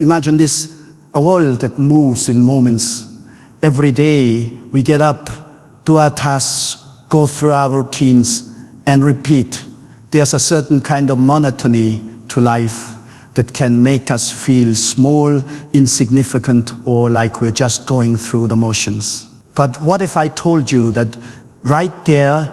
Imagine this, a world that moves in moments. Every day we get up, do our tasks, go through our routines, and repeat. There's a certain kind of monotony to life that can make us feel small, insignificant, or like we're just going through the motions. But what if I told you that right there,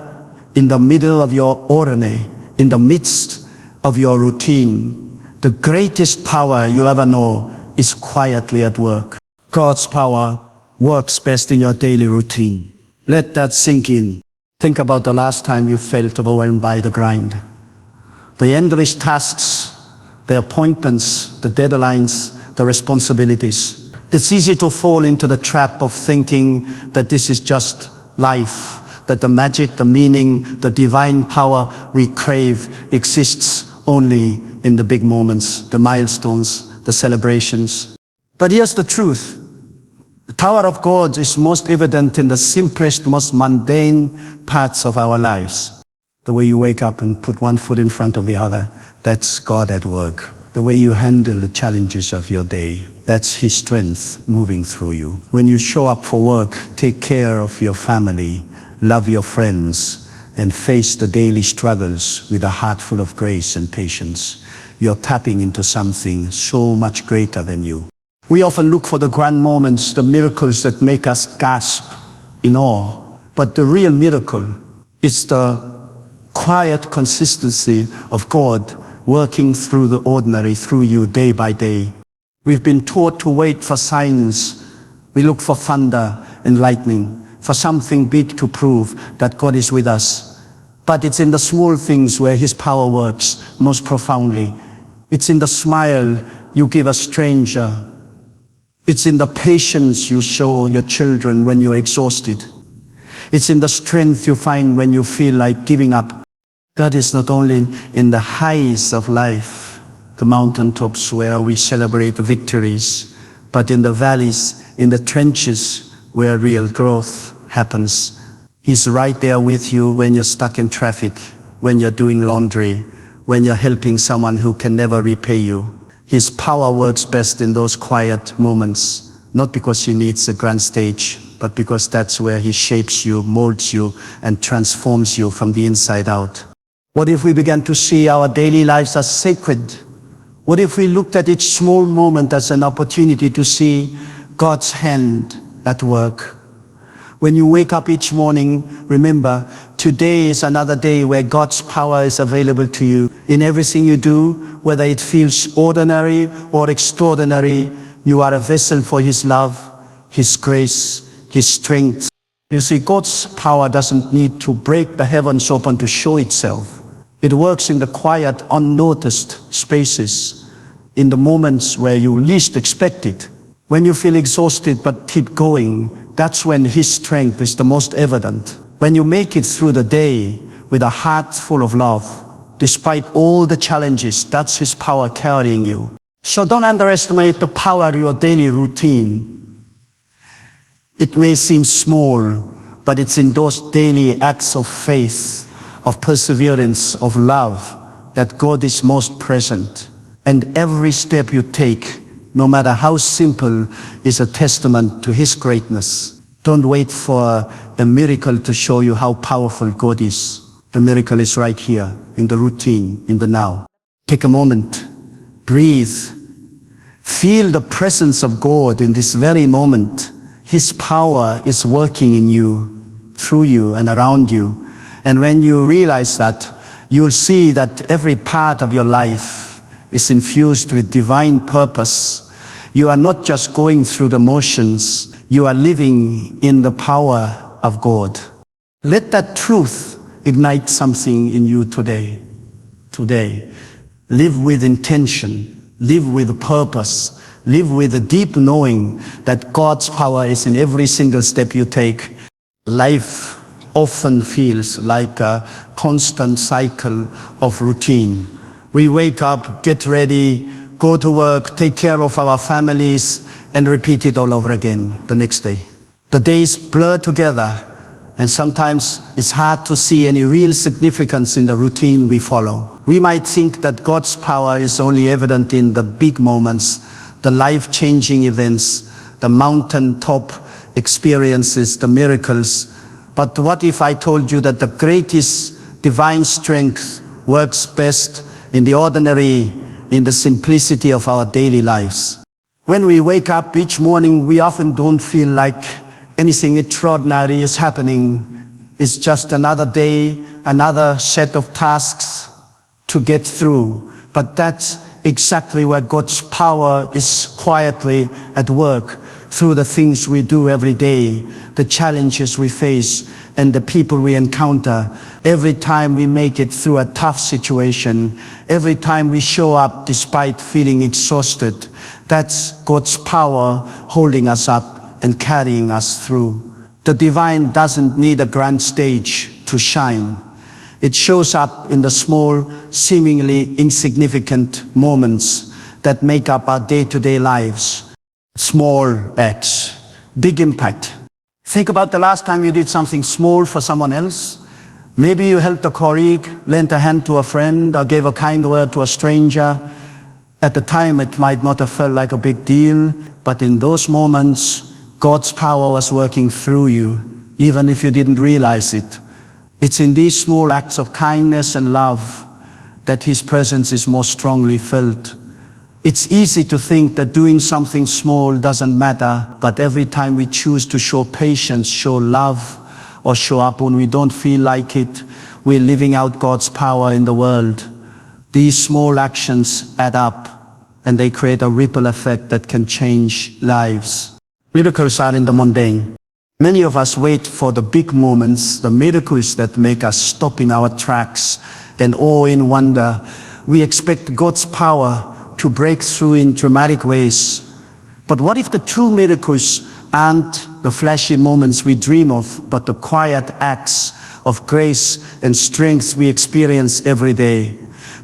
in the middle of your ordinary, in the midst of your routine, the greatest power you ever know is quietly at work. God's power works best in your daily routine. Let that sink in. Think about the last time you felt overwhelmed by the grind. The endless tasks, the appointments, the deadlines, the responsibilities. It's easy to fall into the trap of thinking that this is just life, that the magic, the meaning, the divine power we crave exists only in the big moments, the milestones, the celebrations. But here's the truth. The power of God is most evident in the simplest, most mundane parts of our lives. The way you wake up and put one foot in front of the other, that's God at work. The way you handle the challenges of your day, that's His strength moving through you. When you show up for work, take care of your family, love your friends, and face the daily struggles with a heart full of grace and patience, you're tapping into something so much greater than you. We often look for the grand moments, the miracles that make us gasp in awe. But the real miracle is the quiet consistency of God working through the ordinary, through you day by day. We've been taught to wait for signs. We look for thunder and lightning, for something big to prove that God is with us. But it's in the small things where His power works most profoundly. It's in the smile you give a stranger. It's in the patience you show your children when you're exhausted. It's in the strength you find when you feel like giving up. God is not only in the highs of life, the mountaintops where we celebrate victories, but in the valleys, in the trenches where real growth happens. He's right there with you when you're stuck in traffic, when you're doing laundry, when you're helping someone who can never repay you. His power works best in those quiet moments, not because He needs a grand stage, but because that's where He shapes you, molds you, and transforms you from the inside out. What if we began to see our daily lives as sacred? What if we looked at each small moment as an opportunity to see God's hand at work? When you wake up each morning, remember, today is another day where God's power is available to you. In everything you do, whether it feels ordinary or extraordinary, you are a vessel for His love, His grace, His strength. You see, God's power doesn't need to break the heavens open to show itself. It works in the quiet, unnoticed spaces, in the moments where you least expect it. When you feel exhausted but keep going, that's when His strength is the most evident. When you make it through the day with a heart full of love, despite all the challenges, that's His power carrying you. So don't underestimate the power of your daily routine. It may seem small, but it's in those daily acts of faith, of perseverance, of love, that God is most present. And every step you take, no matter how simple, is a testament to His greatness. Don't wait for a miracle to show you how powerful God is. The miracle is right here, in the routine, in the now. Take a moment, breathe, feel the presence of God in this very moment. His power is working in you, through you, and around you. And when you realize that, you'll see that every part of your life is infused with divine purpose. You are not just going through the motions, you are living in the power of God. Let that truth ignite something in you today. Live with intention, live with purpose, live with a deep knowing that God's power is in every single step you take. Life often feels like a constant cycle of routine. We wake up, get ready, go to work, take care of our families, and repeat it all over again the next day. The days blur together, and sometimes it's hard to see any real significance in the routine we follow. We might think that God's power is only evident in the big moments, the life-changing events, the mountaintop experiences, the miracles. But what if I told you that the greatest divine strength works best in the ordinary, in the simplicity of our daily lives? When we wake up each morning, we often don't feel like anything extraordinary is happening. It's just another day, another set of tasks to get through. But that's exactly where God's power is quietly at work, through the things we do every day, the challenges we face, and the people we encounter. Every time we make it through a tough situation, every time we show up despite feeling exhausted, that's God's power holding us up and carrying us through. The divine doesn't need a grand stage to shine. It shows up in the small, seemingly insignificant moments that make up our day-to-day lives. Small acts, big impact. Think about the last time you did something small for someone else. Maybe you helped a colleague, lent a hand to a friend, or gave a kind word to a stranger. At the time, it might not have felt like a big deal, but in those moments, God's power was working through you, even if you didn't realize it. It's in these small acts of kindness and love that His presence is most strongly felt. It's easy to think that doing something small doesn't matter, but every time we choose to show patience, show love, or show up when we don't feel like it, we're living out God's power in the world. These small actions add up, and they create a ripple effect that can change lives. Miracles are in the mundane. Many of us wait for the big moments, the miracles that make us stop in our tracks and awe in wonder. We expect God's power to break through in dramatic ways. But what if the true miracles aren't the flashy moments we dream of, but the quiet acts of grace and strength we experience every day?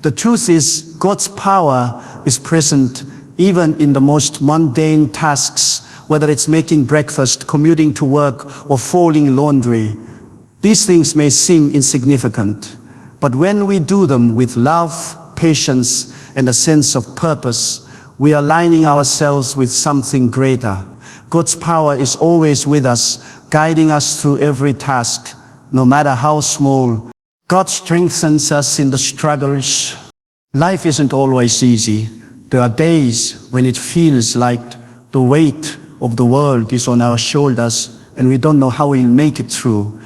The truth is, God's power is present even in the most mundane tasks, whether it's making breakfast, commuting to work, or folding laundry. These things may seem insignificant, but when we do them with love, patience, and a sense of purpose, we are aligning ourselves with something greater. God's power is always with us, guiding us through every task, no matter how small. God strengthens us in the struggles. Life isn't always easy. There are days when it feels like the weight of the world is on our shoulders and we don't know how we'll make it through.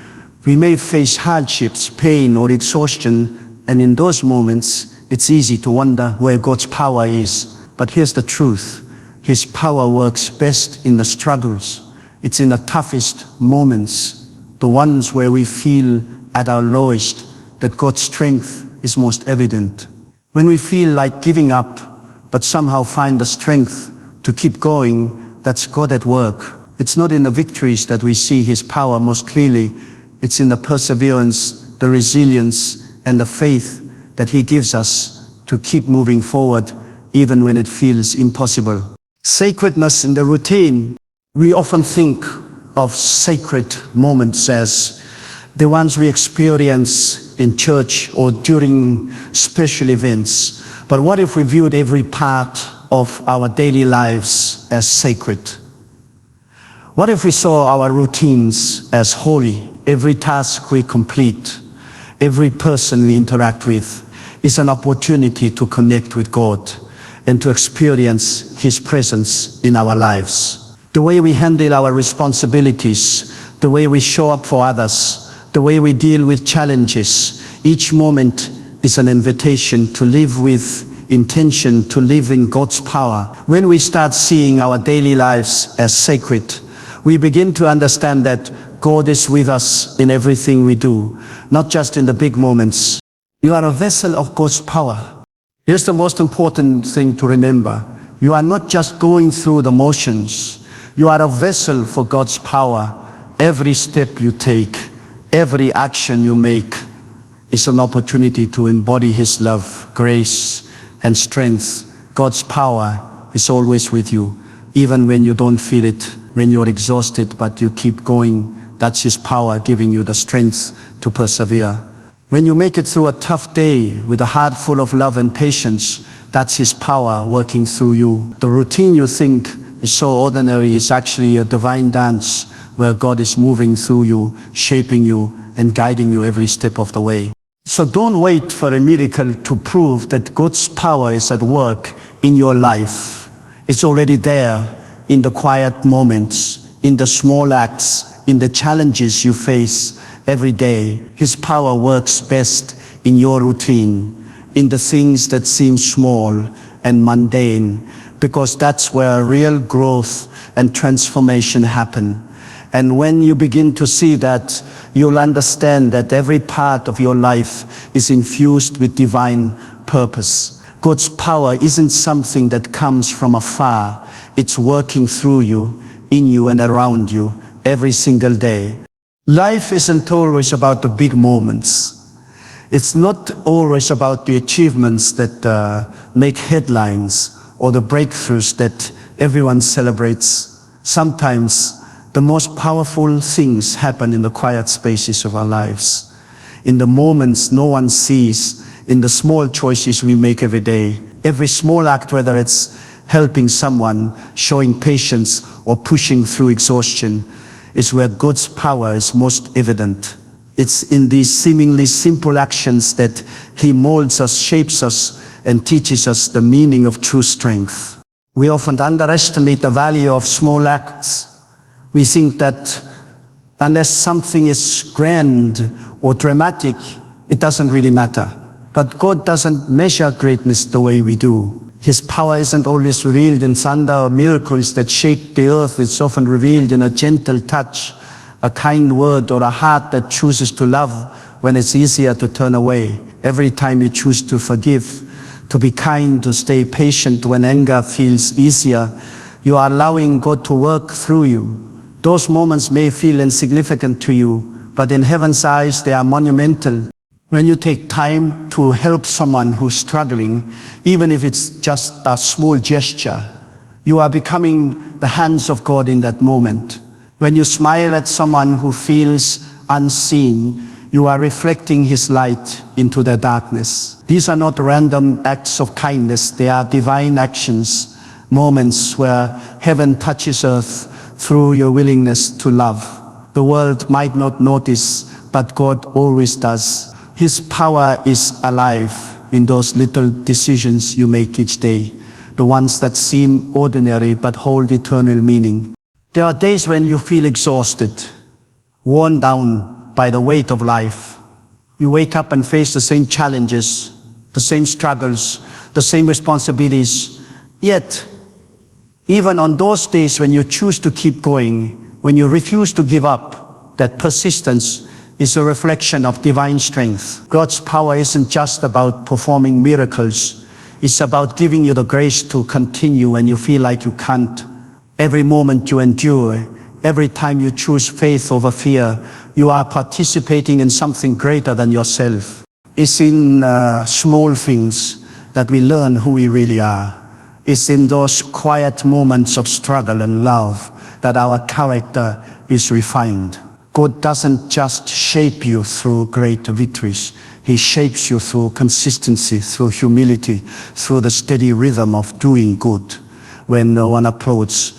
We may face hardships, pain, or exhaustion, and in those moments, it's easy to wonder where God's power is. But here's the truth. His power works best in the struggles. It's in the toughest moments, the ones where we feel at our lowest, that God's strength is most evident. When we feel like giving up, but somehow find the strength to keep going, that's God at work. It's not in the victories that we see His power most clearly. It's in the perseverance, the resilience, and the faith that He gives us to keep moving forward, even when it feels impossible. Sacredness in the routine. We often think of sacred moments as the ones we experience in church or during special events. But what if we viewed every part of our daily lives as sacred? What if we saw our routines as holy? Every task we complete, every person we interact with is an opportunity to connect with God and to experience His presence in our lives. The way we handle our responsibilities, the way we show up for others, the way we deal with challenges, each moment is an invitation to live with intention, to live in God's power. When we start seeing our daily lives as sacred, we begin to understand that God is with us in everything we do, not just in the big moments. You are a vessel of God's power. Here's the most important thing to remember. You are not just going through the motions. You are a vessel for God's power. Every step you take, every action you make is an opportunity to embody His love, grace, and strength. God's power is always with you, even when you don't feel it, when you're exhausted, but you keep going. That's His power giving you the strength to persevere. When you make it through a tough day with a heart full of love and patience, That's His power working through you. The routine you think is so ordinary is actually a divine dance where God is moving through you, shaping you, and guiding you every step of the way. So don't wait for a miracle to prove that God's power is at work in your life. It's already there in the quiet moments, in the small acts, in the challenges you face every day. His power works best in your routine, in the things that seem small and mundane, because that's where real growth and transformation happen. And when you begin to see that, you'll understand that every part of your life is infused with divine purpose. God's power isn't something that comes from afar. It's working through you, in you and around you every single day. Life isn't always about the big moments. It's not always about the achievements that make headlines or the breakthroughs that everyone celebrates. Sometimes the most powerful things happen in the quiet spaces of our lives, in the moments no one sees, in the small choices we make every day. Every small act, whether it's helping someone, showing patience, or pushing through exhaustion, is where God's power is most evident. It's in these seemingly simple actions that He molds us, shapes us, and teaches us the meaning of true strength. We often underestimate the value of small acts. We think that unless something is grand or dramatic, it doesn't really matter. But God doesn't measure greatness the way we do. His power isn't always revealed in thunder or miracles that shake the earth. It's often revealed in a gentle touch, a kind word, or a heart that chooses to love when it's easier to turn away. Every time you choose to forgive, to be kind, to stay patient when anger feels easier, you are allowing God to work through you. Those moments may feel insignificant to you, but in heaven's eyes they are monumental. When you take time to help someone who's struggling, even if it's just a small gesture, you are becoming the hands of God in that moment. When you smile at someone who feels unseen, you are reflecting His light into their darkness. These are not random acts of kindness, they are divine actions, moments where heaven touches earth through your willingness to love. The world might not notice, but God always does. His power is alive in those little decisions you make each day, the ones that seem ordinary but hold eternal meaning. There are days when you feel exhausted, worn down by the weight of life. You wake up and face the same challenges, the same struggles, the same responsibilities. Yet, even on those days when you choose to keep going, when you refuse to give up, that persistence is a reflection of divine strength. God's power isn't just about performing miracles. It's about giving you the grace to continue when you feel like you can't. Every moment you endure, every time you choose faith over fear, you are participating in something greater than yourself. It's in small things that we learn who we really are. It's in those quiet moments of struggle and love that our character is refined. God doesn't just shape you through great victories. He shapes you through consistency, through humility, through the steady rhythm of doing good. When no one approaches,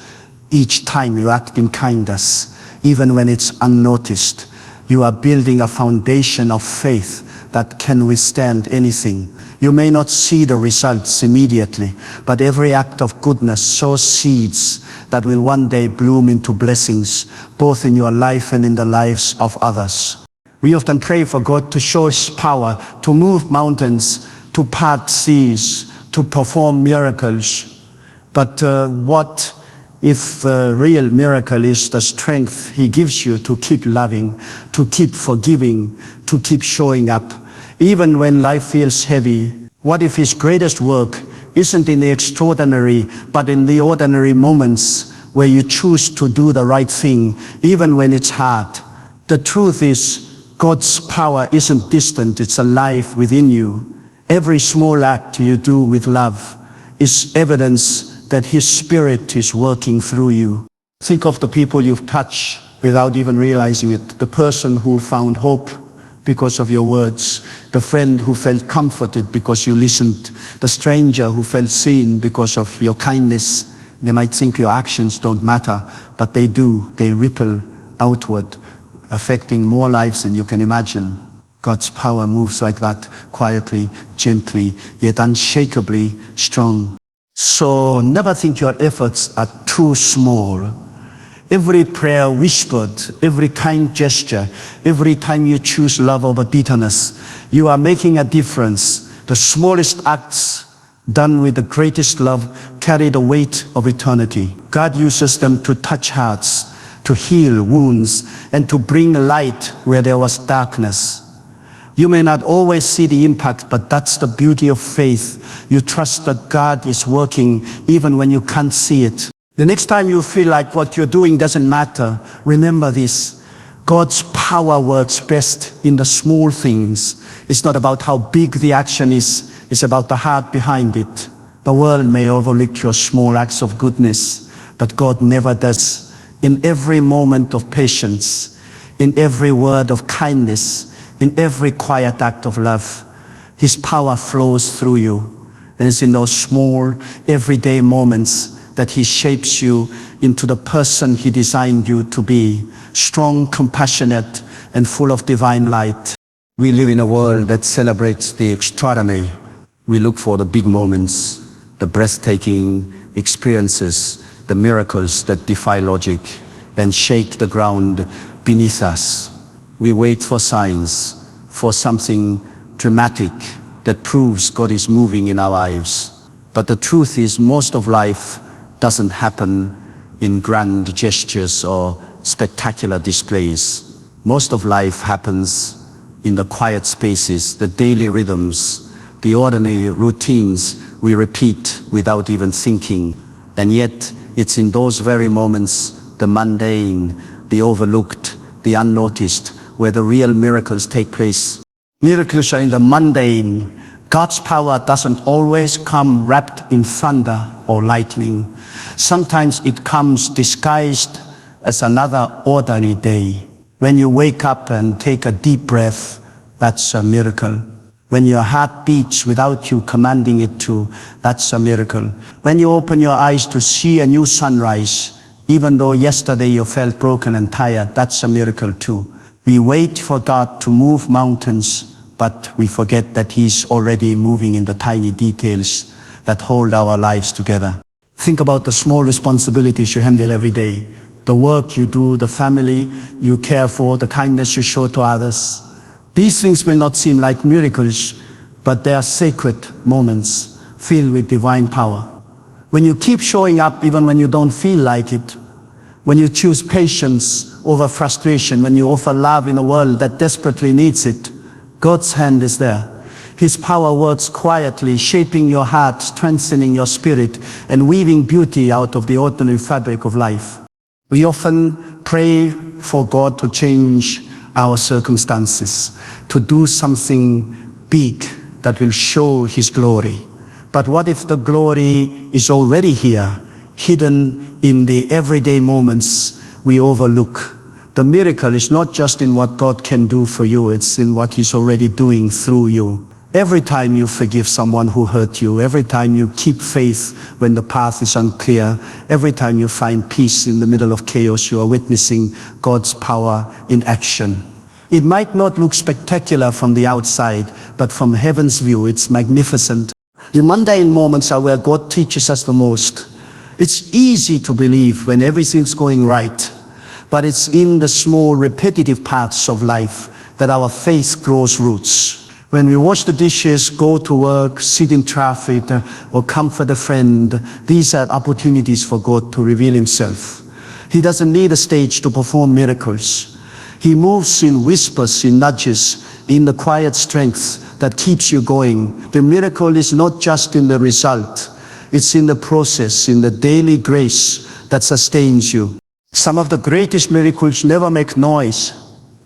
each time you act in kindness, even when it's unnoticed, you are building a foundation of faith that can withstand anything. You may not see the results immediately, but every act of goodness sows seeds that will one day bloom into blessings, both in your life and in the lives of others. We often pray for God to show His power, to move mountains, to part seas, to perform miracles. But what if the real miracle is the strength He gives you to keep loving, to keep forgiving, to keep showing up, even when life feels heavy? What if His greatest work isn't in the extraordinary, but in the ordinary moments where you choose to do the right thing, even when it's hard? The truth is, God's power isn't distant, it's alive within you. Every small act you do with love is evidence that His Spirit is working through you. Think of the people you've touched without even realizing it. The person who found hope, because of your words, the friend who felt comforted because you listened, the stranger who felt seen because of your kindness. They might think your actions don't matter, but they do. They ripple outward, affecting more lives than you can imagine. God's power moves like that, quietly, gently, yet unshakably strong. So never think your efforts are too small. Every prayer whispered, every kind gesture, every time you choose love over bitterness, you are making a difference. The smallest acts done with the greatest love carry the weight of eternity. God uses them to touch hearts, to heal wounds, and to bring light where there was darkness. You may not always see the impact, but that's the beauty of faith. You trust that God is working even when you can't see it. The next time you feel like what you're doing doesn't matter, remember this. God's power works best in the small things. It's not about how big the action is, it's about the heart behind it. The world may overlook your small acts of goodness, but God never does. In every moment of patience, in every word of kindness, in every quiet act of love, His power flows through you. And it's in those small, everyday moments that He shapes you into the person He designed you to be, strong, compassionate, and full of divine light. We live in a world that celebrates the extraordinary. We look for the big moments, the breathtaking experiences, the miracles that defy logic and shake the ground beneath us. We wait for signs, for something dramatic that proves God is moving in our lives. But the truth is, most of life doesn't happen in grand gestures or spectacular displays. Most of life happens in the quiet spaces, the daily rhythms, the ordinary routines we repeat without even thinking. And yet, it's in those very moments, the mundane, the overlooked, the unnoticed, where the real miracles take place. Miracles are in the mundane. God's power doesn't always come wrapped in thunder or lightning. Sometimes it comes disguised as another ordinary day. When you wake up and take a deep breath, that's a miracle. When your heart beats without you commanding it to, that's a miracle. When you open your eyes to see a new sunrise, even though yesterday you felt broken and tired, that's a miracle too. We wait for God to move mountains, but we forget that He's already moving in the tiny details that hold our lives together. Think about the small responsibilities you handle every day. The work you do, the family you care for, the kindness you show to others. These things may not seem like miracles, but they are sacred moments filled with divine power. When you keep showing up even when you don't feel like it, when you choose patience over frustration, when you offer love in a world that desperately needs it, God's hand is there. His power works quietly, shaping your heart, strengthening your spirit, and weaving beauty out of the ordinary fabric of life. We often pray for God to change our circumstances, to do something big that will show His glory. But what if the glory is already here, hidden in the everyday moments we overlook? The miracle is not just in what God can do for you, it's in what He's already doing through you. Every time you forgive someone who hurt you, every time you keep faith when the path is unclear, every time you find peace in the middle of chaos, you are witnessing God's power in action. It might not look spectacular from the outside, but from heaven's view, it's magnificent. The mundane moments are where God teaches us the most. It's easy to believe when everything's going right, but it's in the small, repetitive paths of life that our faith grows roots. When we wash the dishes, go to work, sit in traffic, or comfort a friend, these are opportunities for God to reveal Himself. He doesn't need a stage to perform miracles. He moves in whispers, in nudges, in the quiet strength that keeps you going. The miracle is not just in the result, it's in the process, in the daily grace that sustains you. Some of the greatest miracles never make noise.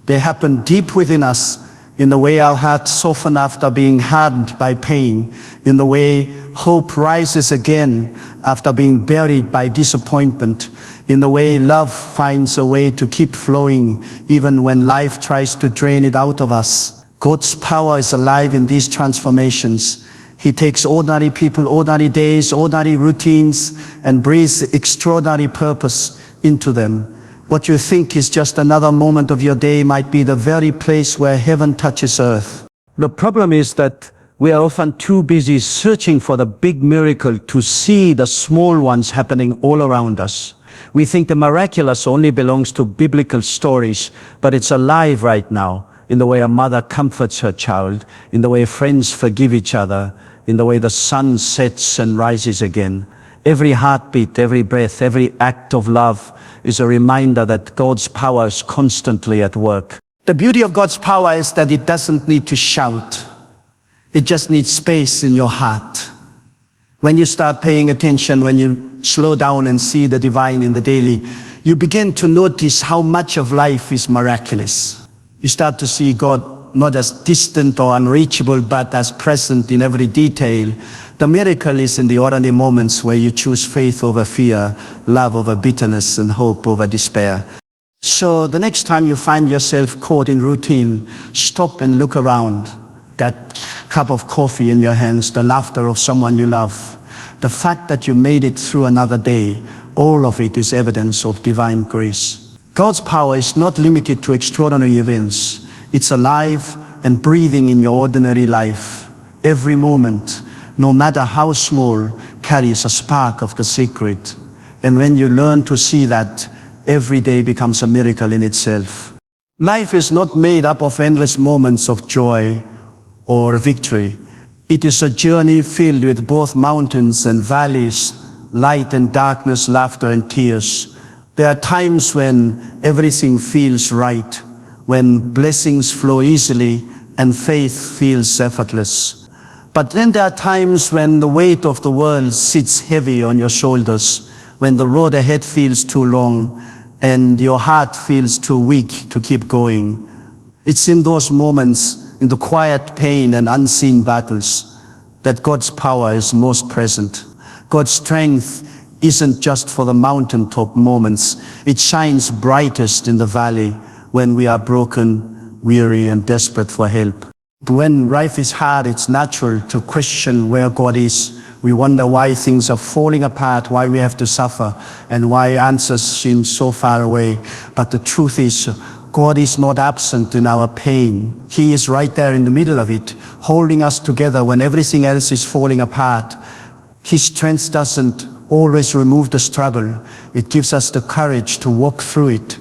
They happen deep within us, in the way our hearts soften after being hardened by pain, in the way hope rises again after being buried by disappointment, in the way love finds a way to keep flowing even when life tries to drain it out of us. God's power is alive in these transformations. He takes ordinary people, ordinary days, ordinary routines, and breathes extraordinary purpose into them. What you think is just another moment of your day might be the very place where heaven touches earth. The problem is that we are often too busy searching for the big miracle to see the small ones happening all around us. We think the miraculous only belongs to biblical stories, but it's alive right now, in the way a mother comforts her child, in the way friends forgive each other, in the way the sun sets and rises again. Every heartbeat, every breath, every act of love is a reminder that God's power is constantly at work. The beauty of God's power is that it doesn't need to shout. It just needs space in your heart. When you start paying attention, when you slow down and see the divine in the daily, you begin to notice how much of life is miraculous. You start to see God not as distant or unreachable, but as present in every detail. The miracle is in the ordinary moments where you choose faith over fear, love over bitterness, and hope over despair. So the next time you find yourself caught in routine, stop and look around. That cup of coffee in your hands, the laughter of someone you love, the fact that you made it through another day, all of it is evidence of divine grace. God's power is not limited to extraordinary events. It's alive and breathing in your ordinary life. Every moment, no matter how small, carries a spark of the sacred. And when you learn to see that, every day becomes a miracle in itself. Life is not made up of endless moments of joy or victory. It is a journey filled with both mountains and valleys, light and darkness, laughter and tears. There are times when everything feels right, when blessings flow easily and faith feels effortless. But then there are times when the weight of the world sits heavy on your shoulders, when the road ahead feels too long and your heart feels too weak to keep going. It's in those moments, in the quiet pain and unseen battles, that God's power is most present. God's strength isn't just for the mountaintop moments. It shines brightest in the valley when we are broken, weary, and desperate for help. When life is hard, it's natural to question where God is. We wonder why things are falling apart, why we have to suffer, and why answers seem so far away. But the truth is, God is not absent in our pain. He is right there in the middle of it, holding us together when everything else is falling apart. His strength doesn't always remove the struggle. It gives us the courage to walk through it.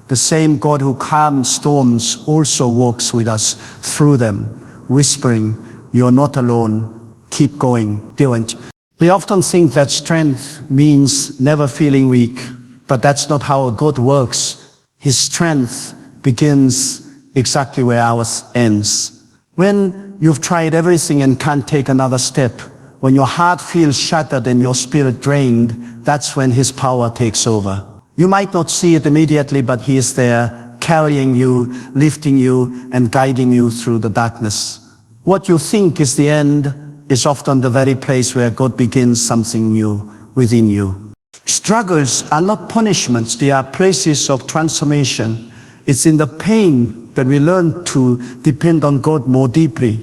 The same God who calms storms also walks with us through them, whispering, "You're not alone. Keep going, don't." We often think that strength means never feeling weak, but that's not how God works. His strength begins exactly where ours ends. When you've tried everything and can't take another step, when your heart feels shattered and your spirit drained, that's when His power takes over. You might not see it immediately, but He is there, carrying you, lifting you, and guiding you through the darkness. What you think is the end is often the very place where God begins something new within you. Struggles are not punishments, they are places of transformation. It's in the pain that we learn to depend on God more deeply.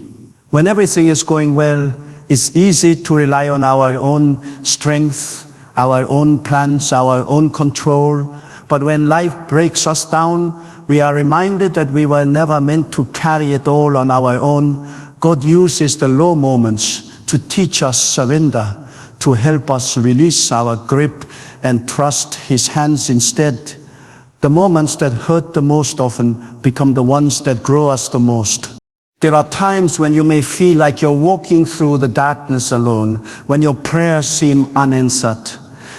When everything is going well, it's easy to rely on our own strength, our own plans, our own control. But when life breaks us down, we are reminded that we were never meant to carry it all on our own. God uses the low moments to teach us surrender, to help us release our grip and trust His hands instead. The moments that hurt the most often become the ones that grow us the most. There are times when you may feel like you're walking through the darkness alone, when your prayers seem unanswered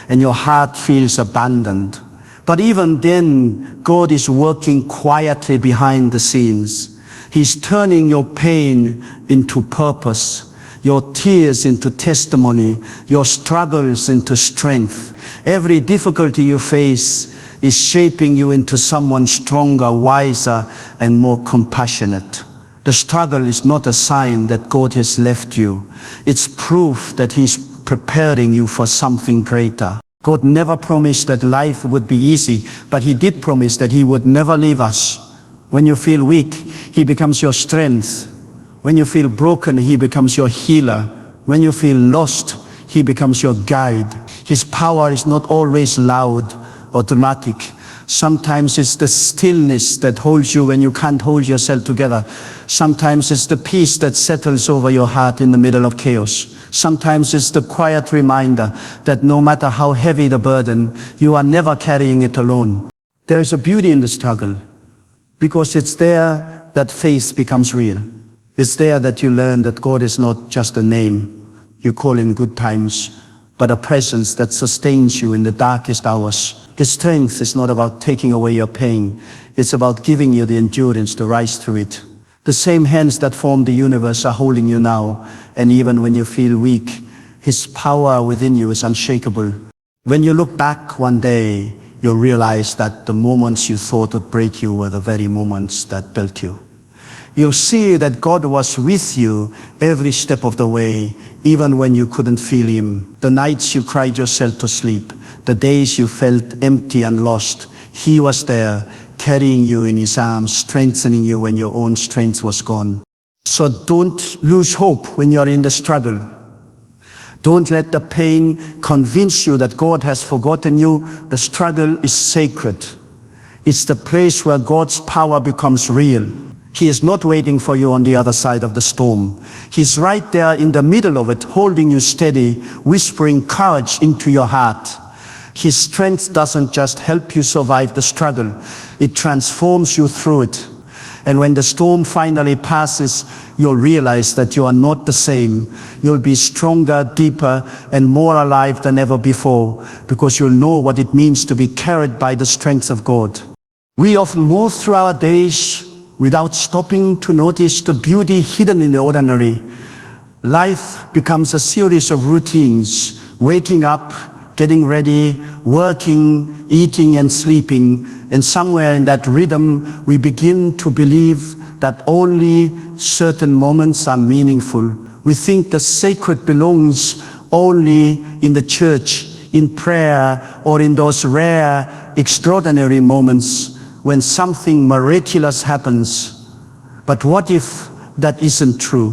and your heart feels abandoned. But even then, God is working quietly behind the scenes. He's turning your pain into purpose, your tears into testimony, your struggles into strength. Every difficulty you face is shaping you into someone stronger, wiser, and more compassionate. The struggle is not a sign that God has left you. It's proof that He's preparing you for something greater. God never promised that life would be easy, but He did promise that He would never leave us. When you feel weak, He becomes your strength. When you feel broken, He becomes your healer. When you feel lost, He becomes your guide. His power is not always loud or dramatic. Sometimes it's the stillness that holds you when you can't hold yourself together. Sometimes it's the peace that settles over your heart in the middle of chaos. Sometimes it's the quiet reminder that no matter how heavy the burden, you are never carrying it alone. There is a beauty in the struggle, because it's there that faith becomes real. It's there that you learn that God is not just a name you call in good times, but a presence that sustains you in the darkest hours. His strength is not about taking away your pain. It's about giving you the endurance to rise through it. The same hands that formed the universe are holding you now, and even when you feel weak, His power within you is unshakable. When you look back one day, you'll realize that the moments you thought would break you were the very moments that built you. You'll see that God was with you every step of the way, even when you couldn't feel Him. The nights you cried yourself to sleep, the days you felt empty and lost, He was there, carrying you in His arms, strengthening you when your own strength was gone. So don't lose hope when you're in the struggle. Don't let the pain convince you that God has forgotten you. The struggle is sacred. It's the place where God's power becomes real. He is not waiting for you on the other side of the storm. He's right there in the middle of it, holding you steady, whispering courage into your heart. His strength doesn't just help you survive the struggle, it transforms you through it. And when the storm finally passes, you'll realize that you are not the same. You'll be stronger, deeper, and more alive than ever before, because you'll know what it means to be carried by the strength of God. We often move through our days without stopping to notice the beauty hidden in the ordinary. Life becomes a series of routines: waking up, getting ready, working, eating and sleeping. And somewhere in that rhythm, we begin to believe that only certain moments are meaningful. We think the sacred belongs only in the church, in prayer, or in those rare, extraordinary moments when something miraculous happens. But what if that isn't true?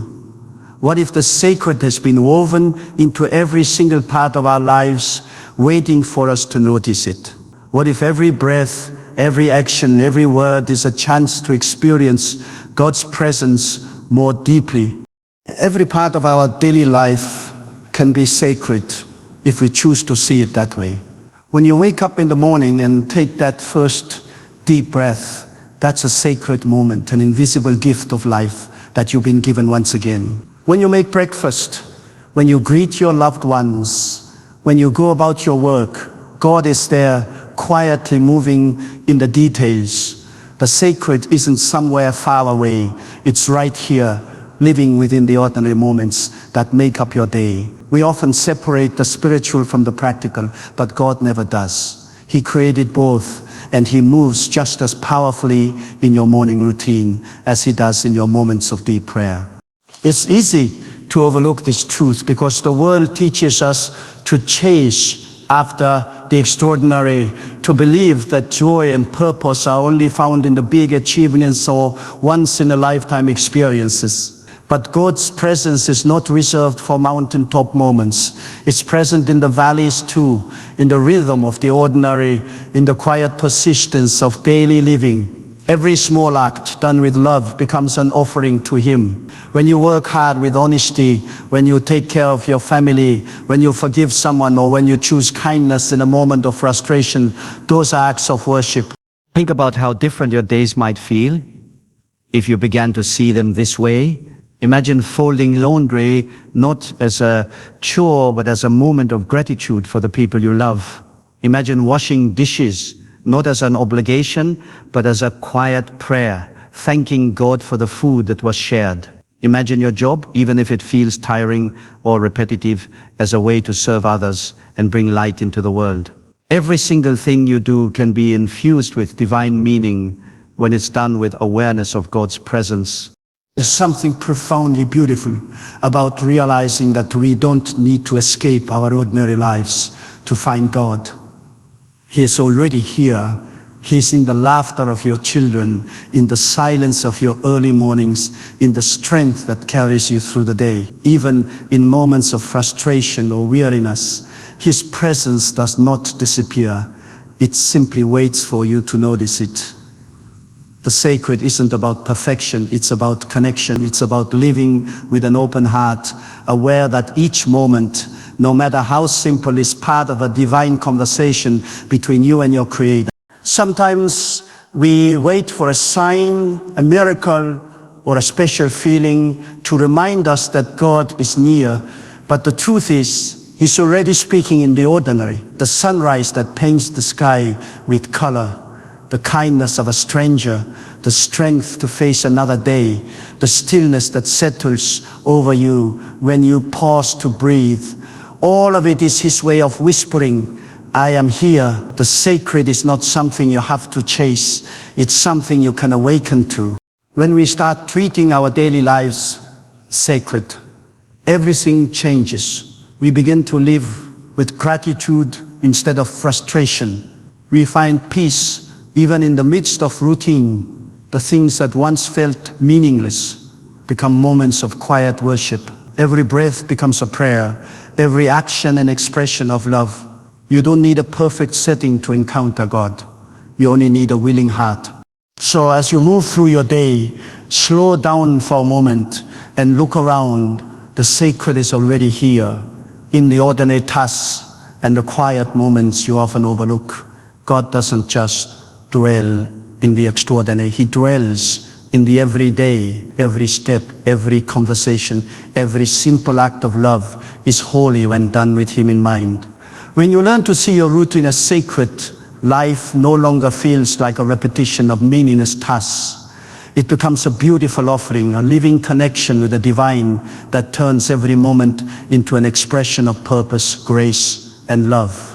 What if the sacred has been woven into every single part of our lives, waiting for us to notice it? What if every breath, every action, every word is a chance to experience God's presence more deeply? Every part of our daily life can be sacred if we choose to see it that way. When you wake up in the morning and take that first deep breath, that's a sacred moment, an invisible gift of life that you've been given once again. When you make breakfast, when you greet your loved ones, when you go about your work, God is there quietly moving in the details. The sacred isn't somewhere far away. It's right here, living within the ordinary moments that make up your day. We often separate the spiritual from the practical, but God never does. He created both, and He moves just as powerfully in your morning routine as He does in your moments of deep prayer. It's easy to overlook this truth because the world teaches us to chase after the extraordinary, to believe that joy and purpose are only found in the big achievements or once-in-a-lifetime experiences. But God's presence is not reserved for mountaintop moments. It's present in the valleys too, in the rhythm of the ordinary, in the quiet persistence of daily living. Every small act done with love becomes an offering to Him. When you work hard with honesty, when you take care of your family, when you forgive someone, or when you choose kindness in a moment of frustration, those are acts of worship. Think about how different your days might feel if you began to see them this way. Imagine folding laundry not as a chore, but as a moment of gratitude for the people you love. Imagine washing dishes not as an obligation, but as a quiet prayer, thanking God for the food that was shared. Imagine your job, even if it feels tiring or repetitive, as a way to serve others and bring light into the world. Every single thing you do can be infused with divine meaning when it's done with awareness of God's presence. There's something profoundly beautiful about realizing that we don't need to escape our ordinary lives to find God. He is already here. He's in the laughter of your children, in the silence of your early mornings, in the strength that carries you through the day. Even in moments of frustration or weariness, His presence does not disappear. It simply waits for you to notice it. The sacred isn't about perfection, it's about connection. It's about living with an open heart, aware that each moment, no matter how simple, is part of a divine conversation between you and your Creator. Sometimes we wait for a sign, a miracle, or a special feeling to remind us that God is near. But the truth is, He's already speaking in the ordinary. The sunrise that paints the sky with color, the kindness of a stranger, the strength to face another day, the stillness that settles over you when you pause to breathe. All of it is His way of whispering, I am here. The sacred is not something you have to chase. It's something you can awaken to. When we start treating our daily lives sacred, everything changes. We begin to live with gratitude instead of frustration. We find peace even in the midst of routine. The things that once felt meaningless become moments of quiet worship. Every breath becomes a prayer. Every action an expression of love. You don't need a perfect setting to encounter God. You only need a willing heart. So as you move through your day, slow down for a moment and look around. The sacred is already here. In the ordinary tasks and the quiet moments you often overlook, God doesn't just dwell in the extraordinary. He dwells in the everyday. Every step, every conversation, every simple act of love is holy when done with Him in mind. When you learn to see your routine as sacred, life no longer feels like a repetition of meaningless tasks. It becomes a beautiful offering, a living connection with the divine that turns every moment into an expression of purpose, grace, and love.